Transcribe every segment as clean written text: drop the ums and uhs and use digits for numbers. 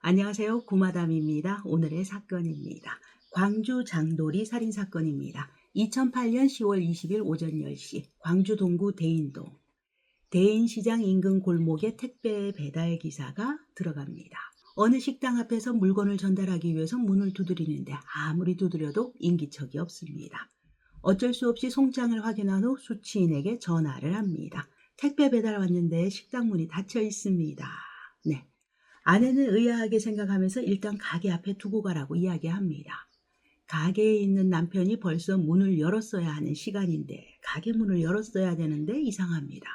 안녕하세요. 구마담입니다. 오늘의 사건입니다. 광주 장돌이 살인사건입니다. 2008년 10월 20일 오전 10시 광주 동구 대인동 대인시장 인근 골목에 택배 배달 기사가 들어갑니다. 어느 식당 앞에서 물건을 전달하기 위해서 문을 두드리는데 아무리 두드려도 인기척이 없습니다. 어쩔 수 없이 송장을 확인한 후 수취인에게 전화를 합니다. 택배 배달 왔는데 식당 문이 닫혀 있습니다. 네. 아내는 의아하게 생각하면서 일단 가게 앞에 두고 가라고 이야기합니다. 가게에 있는 남편이 벌써 문을 열었어야 하는 시간인데 가게 문을 열었어야 되는데 이상합니다.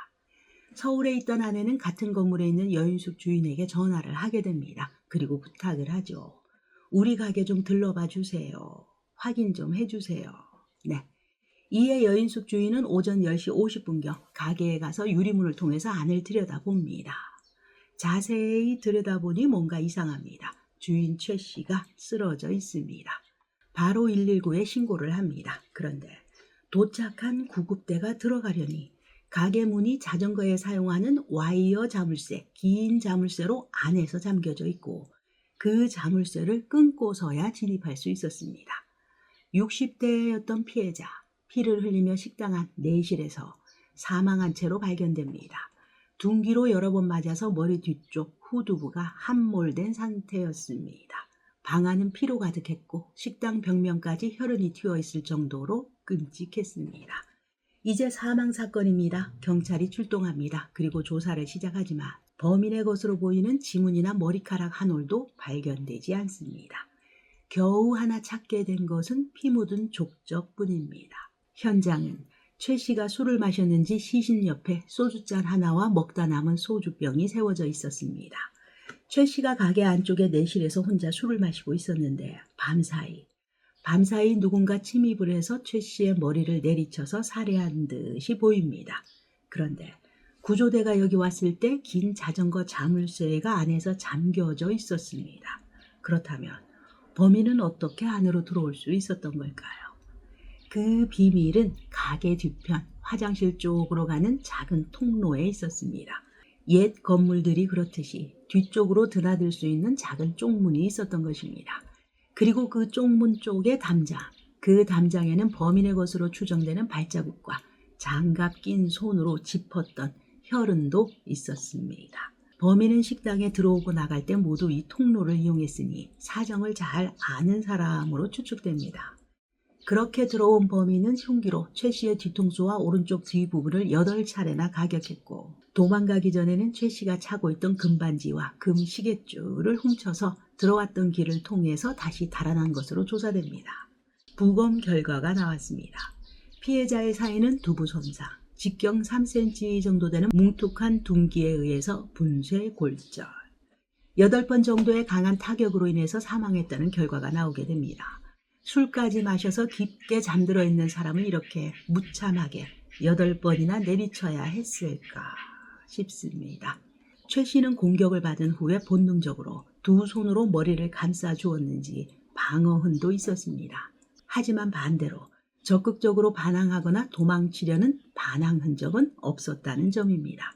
서울에 있던 아내는 같은 건물에 있는 여인숙 주인에게 전화를 하게 됩니다. 그리고 부탁을 하죠. 우리 가게 좀 들러봐 주세요. 확인 좀 해주세요. 네. 이에 여인숙 주인은 오전 10시 50분경 가게에 가서 유리문을 통해서 안을 들여다봅니다. 자세히 들여다보니 뭔가 이상합니다. 주인 최 씨가 쓰러져 있습니다. 바로 119에 신고를 합니다. 그런데 도착한 구급대가 들어가려니 가게 문이 자전거에 사용하는 와이어 자물쇠, 긴 자물쇠로 안에서 잠겨져 있고 그 자물쇠를 끊고서야 진입할 수 있었습니다. 60대였던 피해자, 피를 흘리며 식당 안 내실에서 사망한 채로 발견됩니다. 둔기로 여러 번 맞아서 머리 뒤쪽 후두부가 함몰된 상태였습니다. 방 안은 피로 가득했고 식당 벽면까지 혈흔이 튀어있을 정도로 끔찍했습니다. 이제 사망 사건입니다. 경찰이 출동합니다. 그리고 조사를 시작하지만 범인의 것으로 보이는 지문이나 머리카락 한 올도 발견되지 않습니다. 겨우 하나 찾게 된 것은 피 묻은 족적뿐입니다. 현장은 최 씨가 술을 마셨는지 시신 옆에 소주잔 하나와 먹다 남은 소주병이 세워져 있었습니다. 최 씨가 가게 안쪽의 내실에서 혼자 술을 마시고 있었는데 밤사이 누군가 침입을 해서 최 씨의 머리를 내리쳐서 살해한 듯이 보입니다. 그런데 구조대가 여기 왔을 때 긴 자전거 자물쇠가 안에서 잠겨져 있었습니다. 그렇다면 범인은 어떻게 안으로 들어올 수 있었던 걸까요? 그 비밀은 가게 뒤편 화장실 쪽으로 가는 작은 통로에 있었습니다. 옛 건물들이 그렇듯이 뒤쪽으로 드나들 수 있는 작은 쪽문이 있었던 것입니다. 그리고 그 쪽문 쪽에 그 담장에는 범인의 것으로 추정되는 발자국과 장갑 낀 손으로 짚었던 혈흔도 있었습니다. 범인은 식당에 들어오고 나갈 때 모두 이 통로를 이용했으니 사정을 잘 아는 사람으로 추측됩니다. 그렇게 들어온 범인은 흉기로 최 씨의 뒤통수와 오른쪽 뒷부분을 8차례나 가격했고 도망가기 전에는 최 씨가 차고 있던 금반지와 금 시계줄을 훔쳐서 들어왔던 길을 통해서 다시 달아난 것으로 조사됩니다. 부검 결과가 나왔습니다. 피해자의 사인은 두부 손상, 직경 3cm 정도 되는 뭉툭한 둔기에 의해서 분쇄 골절, 8번 정도의 강한 타격으로 인해서 사망했다는 결과가 나오게 됩니다. 술까지 마셔서 깊게 잠들어 있는 사람을 이렇게 무참하게 8번이나 내리쳐야 했을까 싶습니다. 최 씨는 공격을 받은 후에 본능적으로 두 손으로 머리를 감싸 주었는지 방어흔도 있었습니다. 하지만 반대로 적극적으로 반항하거나 도망치려는 반항 흔적은 없었다는 점입니다.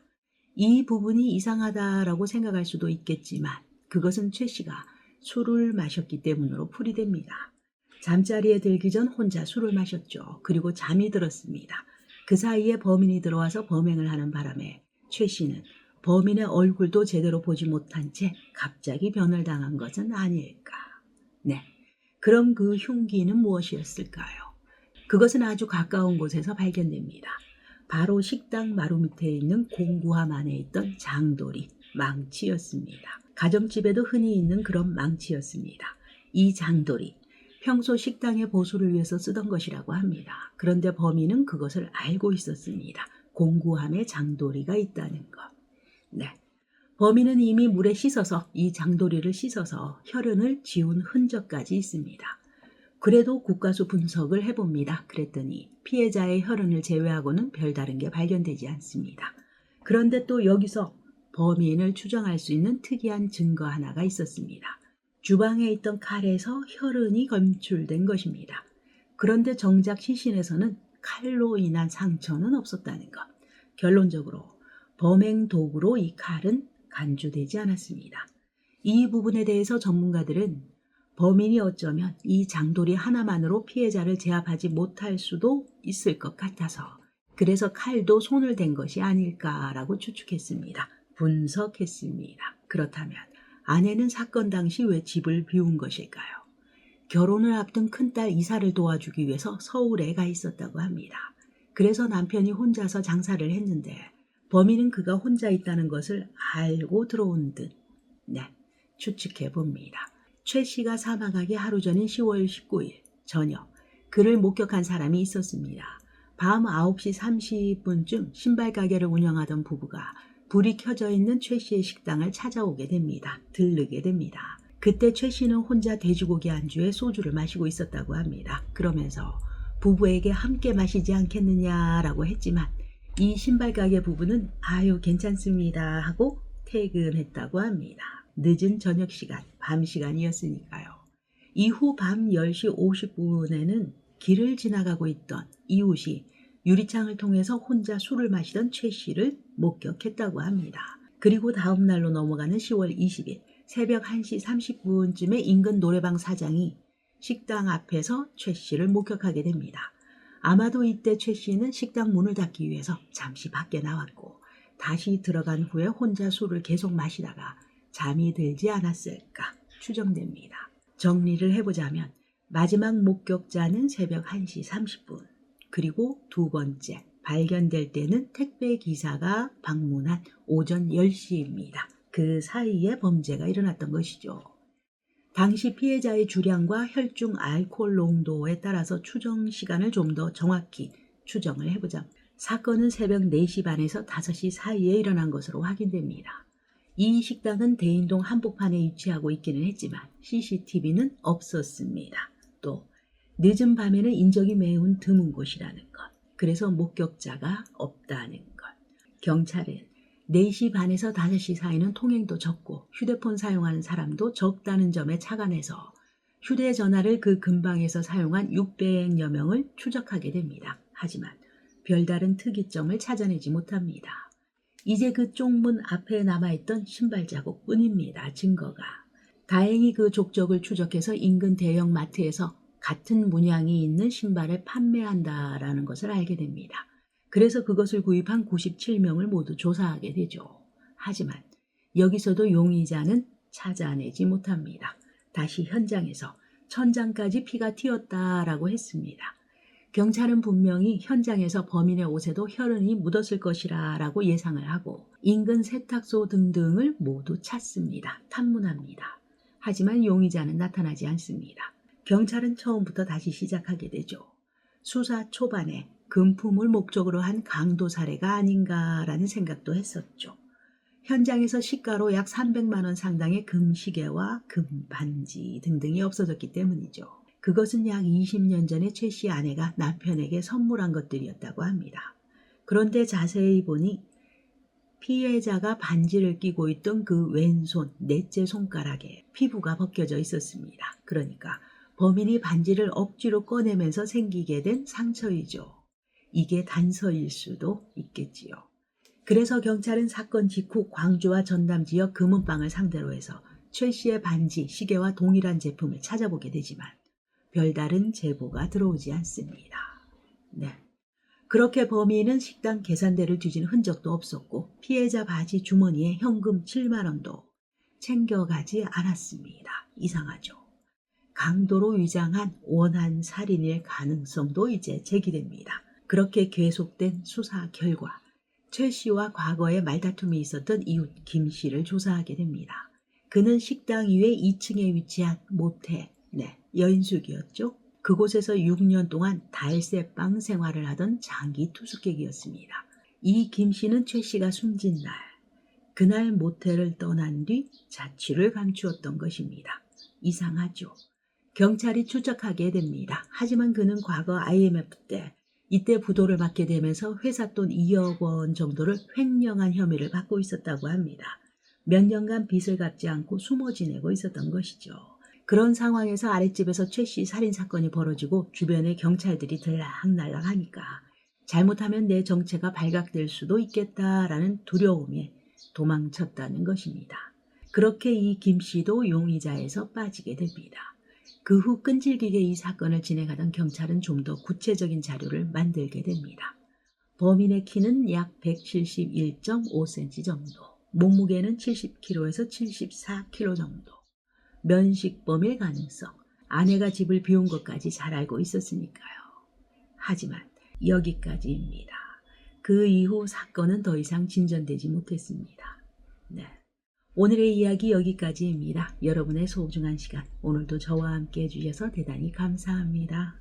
이 부분이 이상하다라고 생각할 수도 있겠지만 그것은 최 씨가 술을 마셨기 때문으로 풀이됩니다. 잠자리에 들기 전 혼자 술을 마셨죠. 그리고 잠이 들었습니다. 그 사이에 범인이 들어와서 범행을 하는 바람에 최 씨는 범인의 얼굴도 제대로 보지 못한 채 갑자기 변을 당한 것은 아닐까. 네, 그럼 그 흉기는 무엇이었을까요? 그것은 아주 가까운 곳에서 발견됩니다. 바로 식당 마루 밑에 있는 공구함 안에 있던 장돌이 망치였습니다. 가정집에도 흔히 있는 그런 망치였습니다. 이 장돌이 평소 식당의 보수를 위해서 쓰던 것이라고 합니다. 그런데 범인은 그것을 알고 있었습니다. 공구함에 장돌이가 있다는 것. 네, 범인은 이미 물에 씻어서 이 장돌이를 씻어서 혈흔을 지운 흔적까지 있습니다. 그래도 국과수 분석을 해봅니다. 그랬더니 피해자의 혈흔을 제외하고는 별다른 게 발견되지 않습니다. 그런데 또 여기서 범인을 추정할 수 있는 특이한 증거 하나가 있었습니다. 주방에 있던 칼에서 혈흔이 검출된 것입니다. 그런데 정작 시신에서는 칼로 인한 상처는 없었다는 것. 결론적으로 범행 도구로 이 칼은 간주되지 않았습니다. 이 부분에 대해서 전문가들은 범인이 어쩌면 이 장돌이 하나만으로 피해자를 제압하지 못할 수도 있을 것 같아서 그래서 칼도 손을 댄 것이 아닐까라고 추측했습니다. 분석했습니다. 그렇다면 아내는 사건 당시 왜 집을 비운 것일까요? 결혼을 앞둔 큰딸 이사를 도와주기 위해서 서울에 가 있었다고 합니다. 그래서 남편이 혼자서 장사를 했는데 범인은 그가 혼자 있다는 것을 알고 들어온 듯 추측해 봅니다. 최 씨가 사망하기 하루 전인 10월 19일 저녁 그를 목격한 사람이 있었습니다. 밤 9시 30분쯤 신발 가게를 운영하던 부부가 불이 켜져 있는 최 씨의 식당을 찾아오게 됩니다. 들르게 됩니다. 그때 최 씨는 혼자 돼지고기 안주에 소주를 마시고 있었다고 합니다. 그러면서 부부에게 함께 마시지 않겠느냐라고 했지만 이 신발 가게 부부는 아유 괜찮습니다 하고 퇴근했다고 합니다. 늦은 저녁 시간, 밤 시간이었으니까요. 이후 밤 10시 50분에는 길을 지나가고 있던 이웃이 유리창을 통해서 혼자 술을 마시던 최 씨를 목격했다고 합니다. 그리고 다음 날로 넘어가는 10월 20일 새벽 1시 30분쯤에 인근 노래방 사장이 식당 앞에서 최 씨를 목격하게 됩니다. 아마도 이때 최 씨는 식당 문을 닫기 위해서 잠시 밖에 나왔고 다시 들어간 후에 혼자 술을 계속 마시다가 잠이 들지 않았을까 추정됩니다. 정리를 해보자면 마지막 목격자는 새벽 1시 30분 그리고 두 번째 발견될 때는 택배 기사가 방문한 오전 10시입니다. 그 사이에 범죄가 일어났던 것이죠. 당시 피해자의 주량과 혈중 알코올 농도에 따라서 추정 시간을 좀 더 정확히 추정을 해보자. 사건은 새벽 4시 반에서 5시 사이에 일어난 것으로 확인됩니다. 이 식당은 대인동 한복판에 위치하고 있기는 했지만 CCTV는 없었습니다. 또 늦은 밤에는 인적이 매우 드문 곳이라는 것. 그래서 목격자가 없다는 것. 경찰은 4시 반에서 5시 사이는 통행도 적고 휴대폰 사용하는 사람도 적다는 점에 착안해서 휴대전화를 그 근방에서 사용한 600여 명을 추적하게 됩니다. 하지만 별다른 특이점을 찾아내지 못합니다. 이제 그 쪽문 앞에 남아있던 신발 자국뿐입니다. 증거가. 다행히 그 족적을 추적해서 인근 대형 마트에서 같은 문양이 있는 신발을 판매한다라는 것을 알게 됩니다. 그래서 그것을 구입한 97명을 모두 조사하게 되죠. 하지만 여기서도 용의자는 찾아내지 못합니다. 다시 현장에서 천장까지 피가 튀었다라고 했습니다. 경찰은 분명히 현장에서 범인의 옷에도 혈흔이 묻었을 것이라고 예상을 하고 인근 세탁소 등등을 모두 찾습니다. 탐문합니다. 하지만 용의자는 나타나지 않습니다. 경찰은 처음부터 다시 시작하게 되죠. 수사 초반에 금품을 목적으로 한 강도 살해가 아닌가라는 생각도 했었죠. 현장에서 시가로 약 300만 원 상당의 금시계와 금반지 등등이 없어졌기 때문이죠. 그것은 약 20년 전에 최 씨 아내가 남편에게 선물한 것들이었다고 합니다. 그런데 자세히 보니 피해자가 반지를 끼고 있던 그 왼손 넷째 손가락에 피부가 벗겨져 있었습니다. 그러니까 범인이 반지를 억지로 꺼내면서 생기게 된 상처이죠. 이게 단서일 수도 있겠지요. 그래서 경찰은 사건 직후 광주와 전남 지역 금은방을 상대로 해서 최 씨의 반지, 시계와 동일한 제품을 찾아보게 되지만 별다른 제보가 들어오지 않습니다. 그렇게 범인은 식당 계산대를 뒤진 흔적도 없었고 피해자 바지 주머니에 현금 7만 원도 챙겨가지 않았습니다. 이상하죠. 강도로 위장한 원한 살인일 가능성도 이제 제기됩니다. 그렇게 계속된 수사 결과 최 씨와 과거에 말다툼이 있었던 이웃 김 씨를 조사하게 됩니다. 그는 식당 이외 2층에 위치한 모텔, 여인숙이었죠. 그곳에서 6년 동안 달새방 생활을 하던 장기 투숙객이었습니다. 이 김 씨는 최 씨가 숨진 날, 그날 모텔을 떠난 뒤 자취를 감추었던 것입니다. 이상하죠. 경찰이 추적하게 됩니다. 하지만 그는 과거 IMF 때 이때 부도를 맞게 되면서 회사 돈 2억 원 정도를 횡령한 혐의를 받고 있었다고 합니다. 몇 년간 빚을 갚지 않고 숨어 지내고 있었던 것이죠. 그런 상황에서 아랫집에서 최 씨 살인사건이 벌어지고 주변에 경찰들이 들락날락하니까 잘못하면 내 정체가 발각될 수도 있겠다라는 두려움에 도망쳤다는 것입니다. 그렇게 이 김 씨도 용의자에서 빠지게 됩니다. 그 후 끈질기게 이 사건을 진행하던 경찰은 좀 더 구체적인 자료를 만들게 됩니다. 범인의 키는 약 171.5cm 정도, 몸무게는 70kg에서 74kg 정도, 면식범일 가능성, 아내가 집을 비운 것까지 잘 알고 있었으니까요. 하지만 여기까지입니다. 그 이후 사건은 더 이상 진전되지 못했습니다. 네. 오늘의 이야기 여기까지입니다. 여러분의 소중한 시간, 오늘도 저와 함께 해주셔서 대단히 감사합니다.